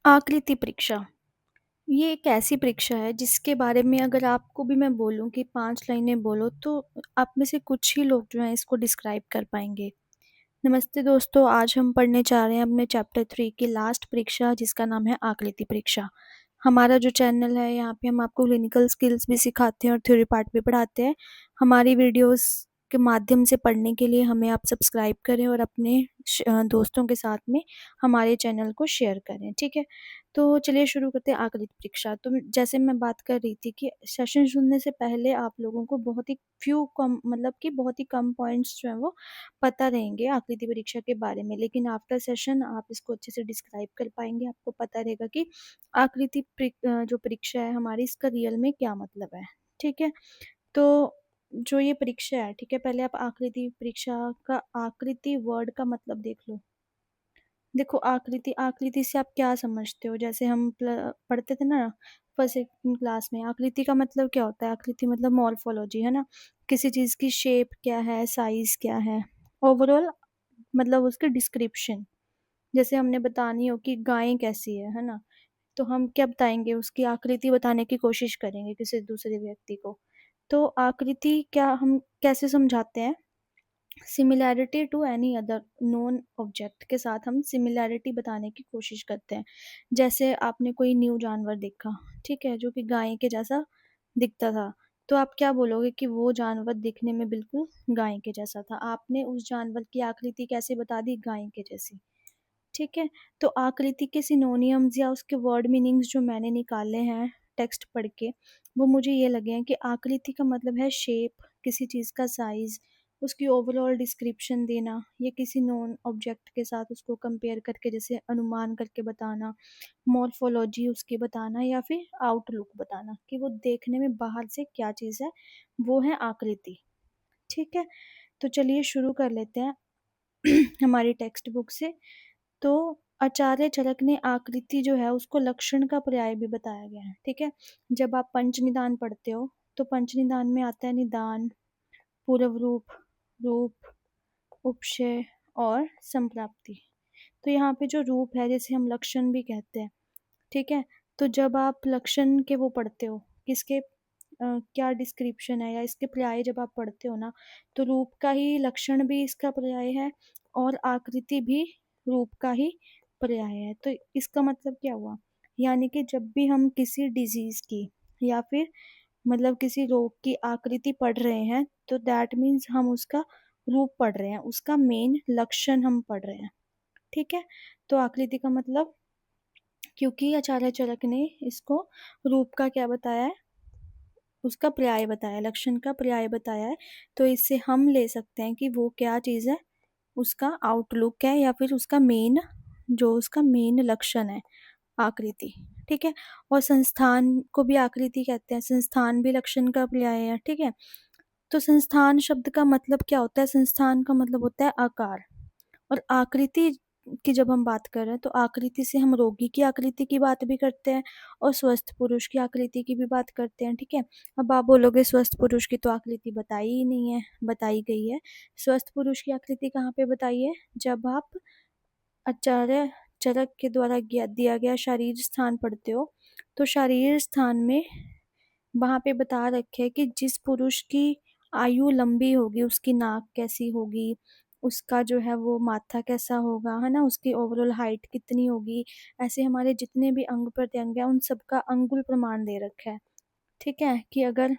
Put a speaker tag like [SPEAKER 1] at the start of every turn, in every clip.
[SPEAKER 1] आकृति परीक्षा। ये एक ऐसी परीक्षा है जिसके बारे में अगर आपको भी मैं बोलूँ कि 5 लाइनें बोलो तो आप में से कुछ ही लोग जो हैं इसको डिस्क्राइब कर पाएँगे। नमस्ते दोस्तों, आज हम पढ़ने जा रहे हैं अपने चैप्टर 3 की लास्ट परीक्षा जिसका नाम है आकृति परीक्षा। हमारा जो चैनल है यहाँ पे हम आपको क्लिनिकल स्किल्स भी सिखाते हैं और थ्योरी पार्ट भी पढ़ाते हैं। हमारी वीडियोस के माध्यम से पढ़ने के लिए हमें आप सब्सक्राइब करें और अपने दोस्तों के साथ में हमारे चैनल को शेयर करें, ठीक है? तो चलिए शुरू करते हैं आकृति परीक्षा। तो जैसे मैं बात कर रही थी कि सेशन सुनने से पहले आप लोगों को बहुत ही फ्यू कम मतलब कि बहुत ही कम पॉइंट्स जो हैं वो पता रहेंगे आकृति परीक्षा के बारे में, लेकिन आफ्टर सेशन आप इसको अच्छे से डिस्क्राइब कर पाएँगे। आपको पता रहेगा कि जो परीक्षा है हमारी इसका रियल में क्या मतलब है, ठीक है? तो जो ये परीक्षा है, ठीक है? पहले आप आकृति परीक्षा का आकृति वर्ड का मतलब देख लो। देखो आकृति से आप क्या समझते हो? जैसे हम पढ़ते थे ना फर्स्ट सेकंड क्लास में, आकृति का मतलब क्या होता है? आकृति मतलब मॉर्फोलॉजी, है ना? किसी चीज़ की शेप क्या है, साइज़ क्या है, ओवरऑल मतलब उसकी डिस्क्रिप्शन। जैसे हमने बतानी हो कि गाय कैसी है ना? तो हम क्या बताएँगे? उसकी आकृति बताने की कोशिश करेंगे किसी दूसरे व्यक्ति को। तो आकृति क्या हम कैसे समझाते हैं? Similarity to any other known object के साथ हम सिमिलैरिटी बताने की कोशिश करते हैं। जैसे आपने कोई न्यू जानवर देखा, ठीक है? जो कि गाय के जैसा दिखता था, तो आप क्या बोलोगे कि वो जानवर दिखने में बिल्कुल गाय के जैसा था। आपने उस जानवर की आकृति कैसे बता दी? गाय के जैसी। ठीक है? तो आकृति के सिनोनिम्स या उसके वर्ड मीनिंग्स जो मैंने निकाले हैं टेक्स्ट पढ़ के, वो मुझे ये लगे हैं कि आकृति का मतलब है शेप, किसी चीज़ का साइज़, उसकी ओवरऑल डिस्क्रिप्शन देना, या किसी नोन ऑब्जेक्ट के साथ उसको कंपेयर करके जैसे अनुमान करके बताना, मॉर्फोलॉजी उसकी बताना या फिर आउटलुक बताना कि वो देखने में बाहर से क्या चीज़ है, वो है आकृति। ठीक है? तो चलिए शुरू कर लेते हैं हमारी टेक्स्ट बुक से। तो आचार्य चरक ने आकृति जो है उसको लक्षण का पर्याय भी बताया गया है, ठीक है? जब आप पंच निदान पढ़ते हो तो पंच निदान में आता है निदान, पूर्व रूप, रूप, उपशय और संप्राप्ति। तो यहाँ पे जो रूप है जिसे हम लक्षण भी कहते हैं, ठीक है? तो जब आप लक्षण के वो पढ़ते हो किसके क्या डिस्क्रिप्शन है या इसके पर्याय जब आप पढ़ते हो ना, तो रूप का ही लक्षण भी इसका पर्याय है और आकृति भी रूप का ही पर्याय है। तो इसका मतलब क्या हुआ? यानी कि जब भी हम किसी डिज़ीज़ की या फिर मतलब किसी रोग की आकृति पढ़ रहे हैं, तो दैट मीन्स हम उसका रूप पढ़ रहे हैं, उसका मेन लक्षण हम पढ़ रहे हैं, ठीक है? तो आकृति का मतलब, क्योंकि आचार्य चरक ने इसको रूप का क्या बताया है? उसका पर्याय बताया है, लक्षण का पर्याय बताया है, तो इससे हम ले सकते हैं कि वो क्या चीज़ है? उसका आउटलुक है या फिर उसका मेन लक्षण है, आकृति, ठीक है? और संस्थान को भी आकृति कहते हैं, संस्थान भी लक्षण का पर्याय है, ठीक है? तो संस्थान शब्द का मतलब क्या होता है? संस्थान का मतलब होता है आकार। और आकृति की जब हम बात कर रहे हैं तो आकृति से हम रोगी की आकृति की बात भी करते हैं और स्वस्थ पुरुष की आकृति की भी बात करते हैं, ठीक है? अब आप बोलोगे स्वस्थ पुरुष की तो आकृति बताई ही नहीं है, बताई गई है। स्वस्थ पुरुष की आकृति कहाँ पे बताई है? जब आप आचार्य चरक के द्वारा दिया गया शारीर स्थान पढ़ते हो, तो शारीर स्थान में वहाँ पे बता रखे है कि जिस पुरुष की आयु लंबी होगी, उसकी नाक कैसी होगी, उसका जो है वो माथा कैसा होगा, है ना? उसकी ओवरऑल हाइट कितनी होगी, ऐसे हमारे जितने भी अंग-प्रत्यंग हैं, उन सबका अंगुल प्रमाण दे रखा है, ठीक है? कि अगर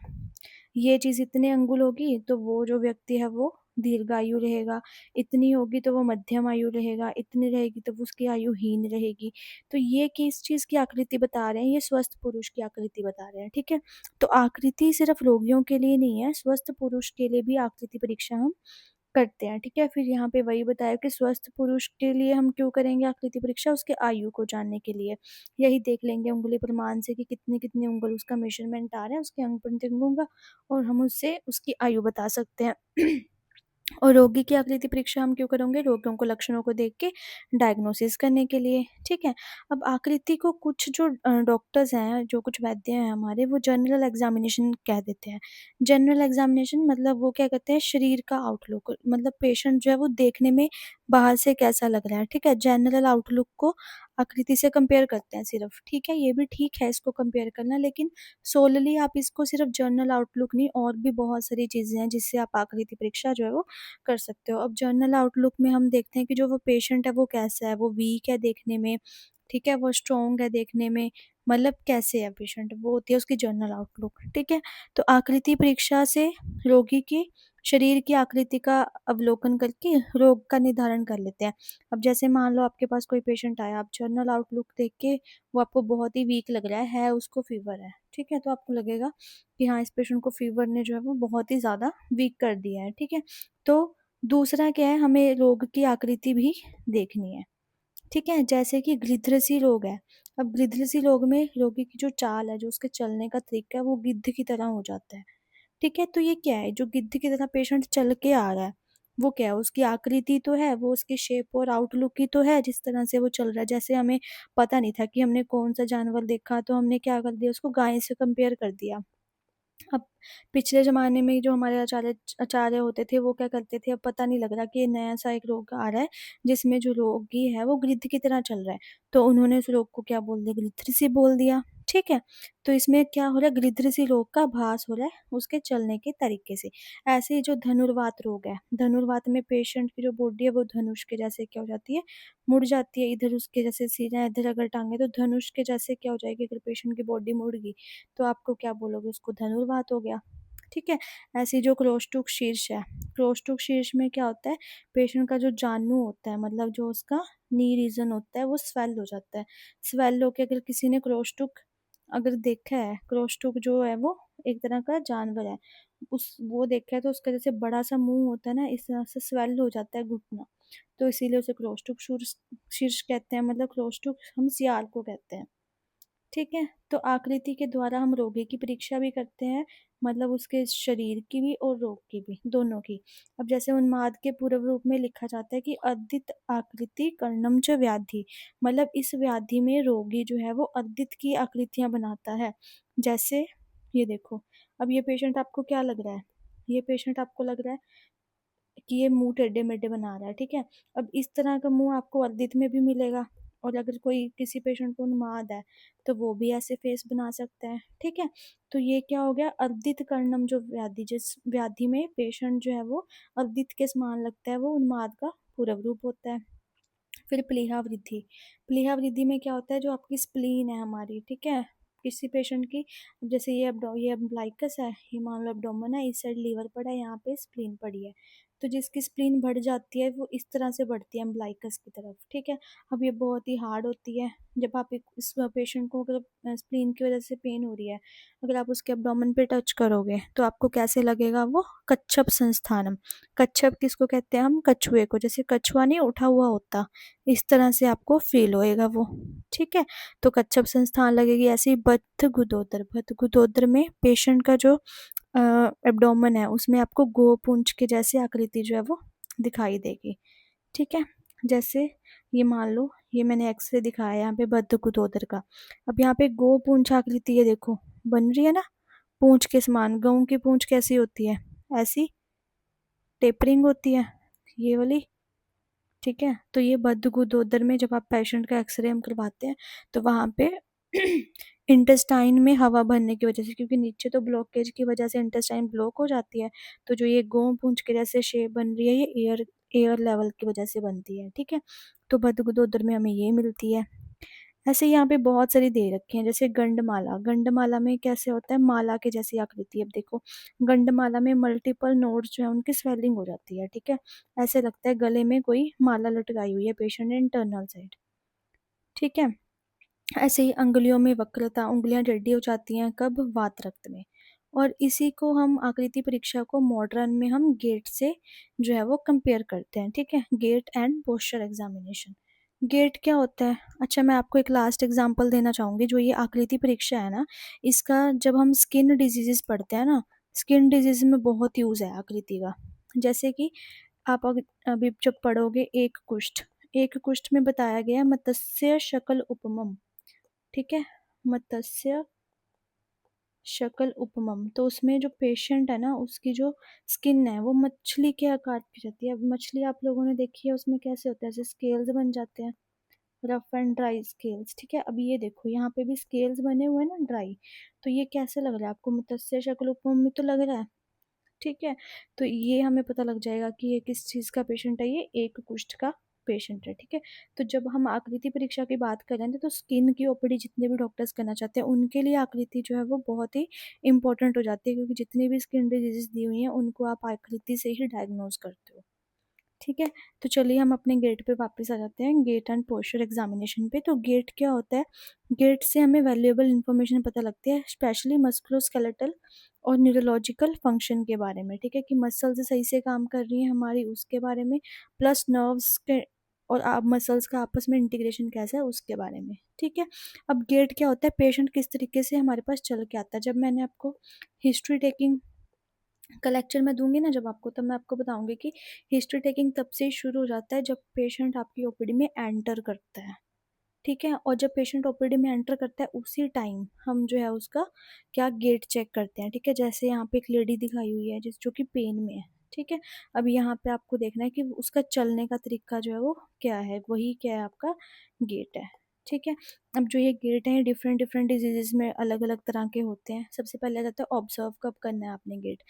[SPEAKER 1] ये चीज़ इतने अंगुल होगी, तो वो जो व्यक्ति है वो दीर्घायु रहेगा, इतनी होगी तो वो मध्यम आयु रहेगा, इतनी रहेगी तो वो उसकी आयु हीन रहेगी। तो ये किस चीज़ की आकृति बता रहे हैं? ये स्वस्थ पुरुष की आकृति बता रहे हैं, ठीक है? तो आकृति सिर्फ़ रोगियों के लिए नहीं है, स्वस्थ पुरुष के लिए भी आकृति परीक्षा हम करते हैं, ठीक है? फिर यहाँ पे वही बताया कि स्वस्थ पुरुष के लिए हम क्यों करेंगे आकृति परीक्षा? उसके आयु को जानने के लिए। यही देख लेंगे उँगली प्रमाण से कि कितने-कितने उँगल उसका मेज़रमेंट आ रहा है उसके अंग-प्रत्यंगों का, और हम उससे उसकी आयु बता सकते हैं। और रोगी की आकृति परीक्षा हम क्यों करेंगे? रोगियों को लक्षणों को देख के डायग्नोसिस करने के लिए, ठीक है? अब आकृति को कुछ जो डॉक्टर्स हैं, जो कुछ वैद्य हैं हमारे, वो जनरल एग्ज़ामिनेशन कह देते हैं। जनरल एग्ज़ामिनेशन मतलब वो क्या कहते हैं? शरीर का आउटलुक, मतलब पेशेंट जो है वो देखने में बाहर से कैसा लग रहा है, ठीक है? जनरल आउटलुक को आकृति से कंपेयर करते हैं सिर्फ, ठीक है? ये भी ठीक है इसको कंपेयर करना, लेकिन सोलली आप इसको सिर्फ जर्नल आउटलुक नहीं, और भी बहुत सारी चीज़ें हैं जिससे आप आकृति परीक्षा जो है वो कर सकते हो। अब जर्नल आउटलुक में हम देखते हैं कि जो वो पेशेंट है वो कैसा है, वो वीक है देखने में, ठीक है? वो स्ट्रॉन्ग है देखने में, मतलब कैसे है पेशेंट, वो होती है उसकी जर्नल आउटलुक, ठीक है? तो आकृति परीक्षा से रोगी की शरीर की आकृति का अवलोकन करके रोग का निर्धारण कर लेते हैं। अब जैसे मान लो आपके पास कोई पेशेंट आया, आप जर्नल आउटलुक देख के वो आपको बहुत ही वीक लग रहा है उसको फीवर है, ठीक है? तो आपको लगेगा कि हाँ, इस पेशेंट को फीवर ने जो है वो बहुत ही ज़्यादा वीक कर दिया है, ठीक है? तो दूसरा क्या है, हमें रोग की आकृति भी देखनी है, ठीक है? जैसे कि गृध्रसी रोग है। अब गृध्रसी रोग में रोगी की जो चाल है, जो उसके चलने का तरीका है, वो गिद्ध की तरह हो जाता है, ठीक है? तो ये क्या है, जो गिद्ध की तरह पेशेंट चल के आ रहा है, वो क्या है, उसकी आकृति तो है, वो उसकी शेप और आउटलुक ही तो है जिस तरह से वो चल रहा है। जैसे हमें पता नहीं था कि हमने कौन-सा जानवर देखा, तो हमने क्या कर दिया, उसको गाय से कंपेयर कर दिया। अब पिछले ज़माने में जो हमारे आचार्य आचार्य होते थे, वो क्या करते थे, अब पता नहीं लग रहा कि नया-सा एक रोग आ रहा है, जिसमें जो रोगी है वो गिद्ध की तरह चल रहा है। तो उन्होंने उस रोग को क्या बोल दिया, गृध्रसी बोल दिया, ठीक है? तो इसमें क्या हो रहा है, गृध्रसी रोग का भास हो रहा है उसके चलने के तरीके से। ऐसे ही जो धनुर्वात रोग है, धनुर्वात में पेशेंट की जो बॉडी है वो धनुष के जैसे क्या हो जाती है, मुड़ जाती है, इधर उसके जैसे सीना है, इधर अगर टाँगे तो धनुष के जैसे क्या हो जाएगी, अगर पेशेंट की बॉडी मुड़ गई, तो आपको क्या बोलोगे, उसको धनुर्वात हो गया, ठीक है? ऐसे ही जो क्रोष्टुक शीर्ष है, क्रोष्टुक शीर्ष में क्या होता है, पेशेंट का जो जानु होता है, मतलब जो उसका नी रीजन होता है वो स्वेल हो जाता है। स्वेल होके, अगर किसी ने क्रोष्टुक अगर देखा है, क्रोष्टुक जो है वो एक तरह का जानवर है, उस वो देखा है तो उसका जैसे बड़ा-सा मुँह होता है ना, इस तरह से स्वेल हो जाता है घुटना, तो इसीलिए उसे क्रोष्टुक शीर्ष शीर्ष कहते हैं, मतलब क्रोष्टुक हम सियार को कहते हैं। ठीक है? तो आकृति के द्वारा हम रोगी की परीक्षा भी करते हैं, मतलब उसके शरीर की भी और रोग की भी, दोनों की। अब जैसे उन्माद के पूर्व रूप में लिखा जाता है कि अद्यत आकृति कर्णम च व्याधि, मतलब इस व्याधि में रोगी जो है वो अद्यत की आकृतियाँ बनाता है। जैसे ये देखो, अब ये पेशेंट आपको क्या लग रहा है? ये पेशेंट आपको लग रहा है कि ये मुँह टेढ़े-मेढ़े बना रहा है, ठीक है? अब इस तरह का मुँह आपको वर्दित में भी मिलेगा, और अगर कोई किसी पेशेंट को उन्माद है, तो वो भी ऐसे फेस बना सकता है, ठीक है? तो ये क्या हो गया, अर्दित कर्णम जो व्याधि, जिस व्याधि में पेशेंट जो है वो अर्दित के समान लगता है, वो उन्माद का पूर्व रूप होता है। फिर प्लीहा वृद्धि। प्लीहा वृद्धि में क्या होता है, जो आपकी स्प्लीन है हमारी, ठीक है? किसी पेशेंट की, जैसे ये अम्बिलिकस है, ये मान लो एब्डोमेन है, इस साइड लीवर पड़ा है, यहाँ पे स्प्लीन पड़ी है। तो जिसकी स्प्लीन बढ़ जाती है वो इस तरह से बढ़ती है अम्बिलिकस की तरफ, ठीक है? अब ये बहुत ही हार्ड होती है। जब आप एक इस पेशेंट को अगर स्प्लीन की वजह से पेन हो रही है, अगर आप उसके एब्डोमेन पे टच करोगे तो आपको कैसे लगेगा वो, कच्छप संस्थानम। कच्छप किसको कहते हैं हम, कछुए को, जैसे कछुआ नहीं उठा हुआ होता, इस तरह से आपको फ़ील होएगा वो, ठीक है? तो कच्छप संस्थान लगेगी। ऐसे ही बद्धगुदोदर, बद्धगुदोदर में पेशेंट का जो एब्डोमेन है उसमें आपको गोपूँछ के जैसे आकृति जो है वो दिखाई देगी, ठीक है? जैसे ये मान लो, ये मैंने एक्स-रे दिखाया है यहाँ पे बद्धगुदोदर का। अब यहाँ पे गोपूँछ आकृति ये देखो बन रही है ना, पूँछ के समान। गऊ की पूँछ कैसी होती है? ऐसी टेपरिंग होती है, ये वाली, ठीक है? तो ये बद्धगुदोदर में जब आप पेशेंट का एक्स-रे हम करवाते हैं, तो वहाँ पे इंटेस्टाइन में हवा भरने की वजह से, क्योंकि नीचे तो ब्लॉकेज की वजह से इंटेस्टाइन ब्लॉक हो जाती है, तो जो ये गोपूँछ के जैसे शेप बन रही है, ये एयर एयर लेवल की वजह से बनती है, ठीक है? तो बद्धगुदोदर में हमें ये मिलती है। ऐसे यहाँ पे बहुत सारी दे रखी हैं, जैसे गंडमाला। गंडमाला में कैसे होता है, माला के जैसी आकृति। अब देखो, गंडमाला में मल्टीपल नोड्स जो है उनकी स्वेलिंग हो जाती है, ठीक है? ऐसे लगता है गले में कोई माला लटकाई हुई है पेशेंट ने इंटरनल साइड, ठीक है? ऐसे ही अंगुलियों में वक्रता, उँगलियाँ टेढ़ी हो जाती हैं, कब, वात रक्त में। और इसी को हम आकृति परीक्षा को मॉडर्न में हम गेट से जो है वो कंपेयर करते हैं, ठीक है? Gait and posture examination. Gait क्या होता है? अच्छा, मैं आपको एक लास्ट एग्जांपल देना चाहूँगी। जो ये आकृति परीक्षा है ना, इसका जब हम स्किन डिजीज़ेज़ पढ़ते हैं ना, स्किन डिजीज़ में बहुत यूज़ है आकृति का। जैसे कि आप अभी जब पढ़ोगे एक कुष्ठ में बताया गया है मत्स्य शकल उपमम, ठीक है? मत्स्य शकल उपमम, तो उसमें जो पेशेंट है ना, उसकी जो स्किन है वो मछली के आकार की रहती है। अब मछली आप लोगों ने देखी है, उसमें कैसे होता है, ऐसे स्केल्स बन जाते हैं, रफ एंड ड्राई स्केल्स, ठीक है। अभी ये देखो यहाँ पे भी स्केल्स बने हुए हैं ना ड्राई, तो ये कैसे लग रहा है आपको? मत्स्य शक्लोपमी तो लग रहा है, ठीक है। तो ये हमें पता लग जाएगा कि ये किस चीज़ का पेशेंट है, ये एक कुष्ठ का पेशेंट है, ठीक है। तो जब हम आकृति परीक्षा की बात करें तो स्किन की ओपीडी जितने भी डॉक्टर्स करना चाहते हैं उनके लिए आकृति जो है वो बहुत ही इंपॉर्टेंट हो जाती है, क्योंकि जितनी भी स्किन डिजीजेस दी हुई हैं उनको आप आकृति से ही डायग्नोज करते हो, ठीक है। तो चलिए हम अपने गेट पे वापस आ जाते हैं, गेट एंड पोस्चर एग्जामिनेशन पे। तो गेट क्या होता है? गेट से हमें वैल्यूएबल इंफॉर्मेशन पता लगती है, स्पेशली मस्कुलोस्केलेटल और न्यूरोलॉजिकल फंक्शन के बारे में, ठीक है, कि मसल्स सही से काम कर रही हैं हमारी उसके बारे में, प्लस नर्व्स के और आप मसल्स का आपस में इंटीग्रेशन कैसा है उसके बारे में, ठीक है। अब गेट क्या होता है? पेशेंट किस तरीके से हमारे पास चल के आता है। जब मैंने आपको हिस्ट्री टेकिंग का लेक्चर मैं दूंगी ना जब आपको, तब मैं आपको बताऊंगी कि हिस्ट्री टेकिंग तब से ही शुरू हो जाता है जब पेशेंट आपकी ओपीडी में एंटर करता है, ठीक है। और जब पेशेंट ओपीडी में एंटर करता है उसी टाइम हम जो है उसका क्या गेट चेक करते हैं, ठीक है। जैसे यहाँ पे एक लेडी दिखाई हुई है जिस जो कि पेन में है, ठीक है। अब यहाँ पे आपको देखना है कि उसका चलने का तरीका जो है वो क्या है, वही क्या है आपका गेट है, ठीक है। अब जो ये गेट है डिफरेंट डिफरेंट डिजीजेस में अलग अलग तरह के होते हैं। सबसे पहले आ जाता है ऑब्जर्व कब करना है आपने गेट,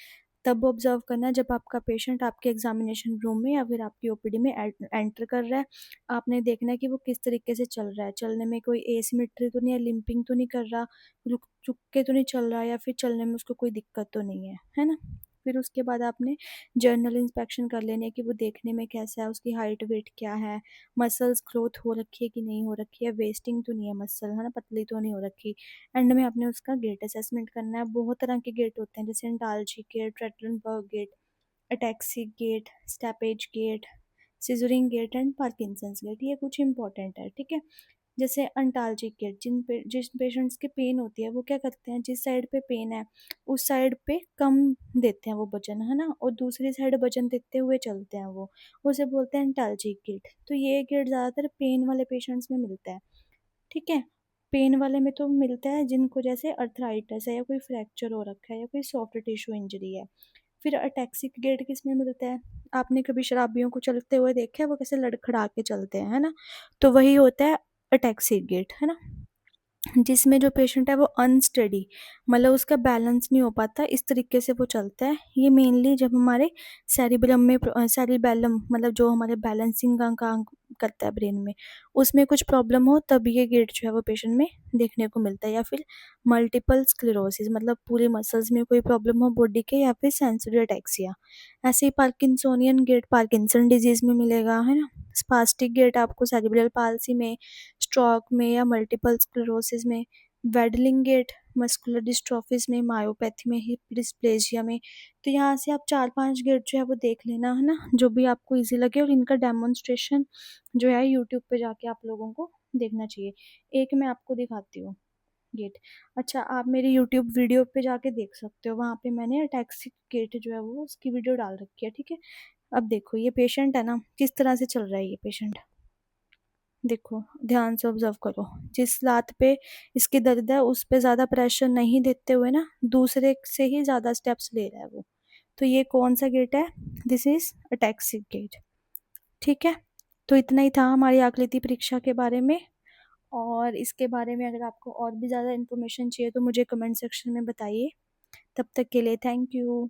[SPEAKER 1] तब ऑब्जर्व करना है जब आपका पेशेंट आपके एग्जामिनेशन रूम में या फिर आपकी ओपीडी में एंटर कर रहा है। आपने देखना है कि वो किस तरीके से चल रहा है, चलने में कोई एसिमेट्री तो नहीं है, लिंपिंग तो नहीं कर रहा, रुक चुक के तो नहीं चल रहा, या फिर चलने में उसको कोई दिक्कत तो नहीं है ना। फिर उसके बाद आपने जर्नल इंस्पेक्शन कर लेनी है कि वो देखने में कैसा है, उसकी हाइट वेट क्या है, मसल्स ग्रोथ हो रखी है कि नहीं हो रखी है, वेस्टिंग तो नहीं है मसल, है ना, पतली तो नहीं हो रखी। एंड में आपने उसका गेट असेसमेंट करना है। बहुत तरह के गेट होते हैं, जैसे antalgic gait, Trendelenburg gait, ataxic gait, steppage gait, scissoring gait and Parkinson's gait. ये कुछ इंपॉर्टेंट है, ठीक है। जैसे अंटाल्जिक गेट, जिस पेशेंट्स की पेन होती है वो क्या करते हैं, जिस साइड पे पेन है उस साइड पे कम देते हैं वो वजन, है ना, और दूसरी साइड वजन देते हुए चलते हैं वो, उसे बोलते हैं अंटाल्जिक गेट। तो ये गेट ज़्यादातर पेन वाले पेशेंट्स में मिलता है, ठीक है। पेन वाले में तो मिलता है जिनको जैसे अर्थराइटिस है या कोई फ्रैक्चर हो रखा है या कोई सॉफ्ट टिश्यू इंजरी है। फिर अटैक्सिक गेट किस में मिलता है? आपने कभी शराबियों को चलते हुए देखा है, वो कैसे लड़खड़ा के चलते हैं, है ना, तो वही होता है अटैक्सिक गेट, है ना, जिसमें जो पेशेंट है वो अनस्टेडी, मतलब उसका बैलेंस नहीं हो पाता, इस तरीके से वो चलता है। ये मेनली जब हमारे सेरिबेलम में सेरिबेलम मतलब जो हमारे बैलेंसिंग का काम करता है ब्रेन में, उसमें कुछ प्रॉब्लम हो तब ये गेट जो है वो पेशेंट में देखने को मिलता है। या फिर मल्टीपल स्क्लेरोसिस, मतलब पूरे मसल्स में कोई प्रॉब्लम हो बॉडी के, या फिर सेंसरी अटैक्सिया। ऐसे ही पार्किंसोनियन गेट पार्किंसन डिजीज में मिलेगा, है ना। स्पास्टिक गेट आपको सेरिब्रल पाल्सी में, स्ट्रोक में या मल्टीपल स्क्लेरोसिस में। वेडलिंग गेट मस्कुलर डिस्ट्रॉफिस में, मायोपैथी में, हिप डिस्प्लेजिया में। तो यहाँ से आप 4-5 गेट जो है वो देख लेना, है ना, जो भी आपको इजी लगे, और इनका डेमोन्स्ट्रेशन जो है यूट्यूब पे जाके आप लोगों को देखना चाहिए। एक मैं आपको दिखाती हूँ गेट। अच्छा, आप मेरी यूट्यूब वीडियो पे जाके देख सकते हो, वहाँ पे मैंने टैक्सी गेट जो है वो उसकी वीडियो डाल रखी है, ठीक है। अब देखो ये पेशेंट है ना, किस तरह से चल रहा है ये पेशेंट, देखो ध्यान से ऑब्जर्व करो। जिस लात पे इसकी दर्द है उस पे ज़्यादा प्रेशर नहीं देते हुए ना दूसरे से ही ज़्यादा स्टेप्स ले रहा है वो। तो ये कौन सा गेट है? दिस इज अटैक्सिक गेट, ठीक है। तो इतना ही था हमारी आकृति परीक्षा के बारे में। और इसके बारे में अगर आपको और भी ज़्यादा इन्फॉर्मेशन चाहिए तो मुझे कमेंट सेक्शन में बताइए। तब तक के लिए थैंक यू।